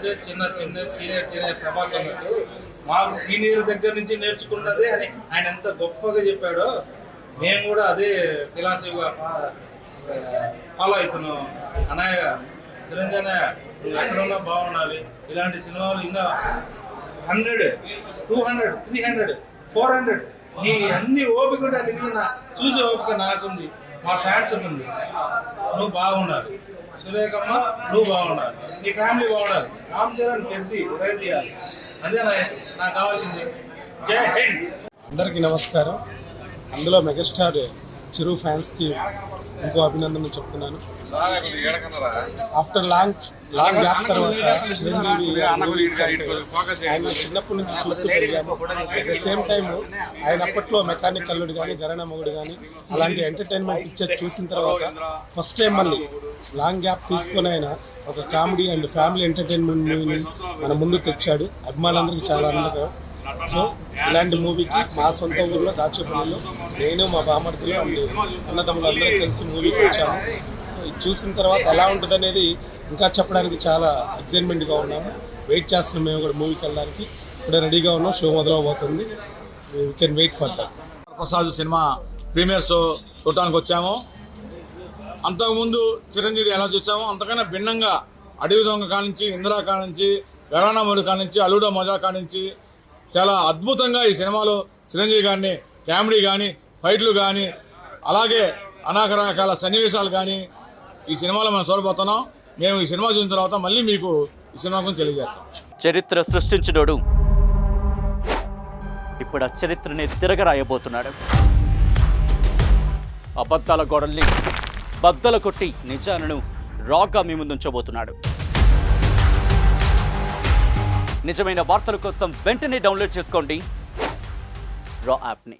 పెద్ద చిన్న చిన్న సీనియర్ ప్రభాస్ అన్నట్టు మాకు సీనియర్ దగ్గర నుంచి నేర్చుకున్నదే అని ఆయన ఎంత గొప్పగా చెప్పాడో మేము కూడా అదే ఫిలాసఫీగా ఫాలో అవుతున్నాం. అన్నయ్య చిరంజీవి నువ్వు ఎక్కడున్నా బాగుండాలి, ఇలాంటి సినిమాలు ఇంకా 100, 200, 300, 400 నీ అన్ని ఓపిక కూడా చూసే ఓపిక నాకుంది, మా ఫ్యాన్స్ ఉంది. నువ్వు బాగుండాలి, సురేఖమ్మ నువ్వు బాగుండాలి, నీ ఫ్యామిలీ బాగుండాలి, రామ్ చరణ్ పెద్ది ఉదయం తీయాలి, అదే నాకు కావాల్సింది. జై హింద్. అందరికీ నమస్కారం. అందులో మెగాస్టార్ చిరు ఫ్యాన్స్కి ఇంకో అభినందనలు చెప్తున్నాను. ఆఫ్టర్ లాంగ్ గ్యాప్ తర్వాత చిరంజీవి ఆయన చిన్నప్పటి నుంచి చూస్తూ పెరిగాము. అట్ ద సేమ్ టైమ్ ఆయన అప్పట్లో మెకానిక్ అల్లుడు కానీ ఘరాన మొగుడు కానీ అలాంటి ఎంటర్టైన్మెంట్ పిక్చర్ చూసిన తర్వాత ఫస్ట్ టైం మళ్ళీ లాంగ్ గ్యాప్ తీసుకొని ఆయన ఒక కామెడీ అండ్ ఫ్యామిలీ ఎంటర్టైన్మెంట్ మూవీని మన ముందు తెచ్చాడు. అభిమానులందరికీ చాలా ఆనందకరం. సో ఇలాంటి మూవీకి మా సొంత ఊర్లో దాచేపల్లిలో నేను మా బామర్దులు అండ్ అన్నదమ్ములు అందరం కలిసి మూవీకి వచ్చాము. సో ఇది చూసిన తర్వాత ఎలా ఉంటుంది అనేది ఇంకా చెప్పడానికి చాలా ఎక్సైట్మెంట్గా ఉన్నాము. వెయిట్ చేస్తున్నాం మేము కూడా మూవీకి వెళ్ళడానికి. ఇప్పుడే రెడీగా ఉన్నాం, షో మొదలవబోతుంది. We can wait for that. Prasad cinema premiere show చూడటానికి వచ్చాము. అంతకుముందు చిరంజీవి ఎలా చూసామో అంతకన్నా భిన్నంగా అడవి దొంగ కానించి, ఇందిరా కానించి, ఘరానా మొగుడు కానించి, అల్లుడో మజా కానించి చాలా అద్భుతంగా ఈ సినిమాలో చిరంజీవి గారిని కామెడీ కానీ, ఫైట్లు కానీ, అలాగే అనేక రకాల సన్నివేశాలు కానీ ఈ సినిమాలో మనం చూడబోతున్నాం. మేము ఈ సినిమా చూసిన తర్వాత మళ్ళీ మీకు ఈ సినిమా గురించి తెలియజేస్తాం. చరిత్ర సృష్టించినోడు ఇప్పుడు ఆ చరిత్రని తిరగరాయబోతున్నాడు. అబద్ధాల గోడల్ని బద్దలు కొట్టి నిజాలను రాగా మీ ముందుంచబోతున్నాడు. నిజమైన వార్తల కోసం వెంటనే డౌన్లోడ్ చేసుకోండి రా యాప్ని.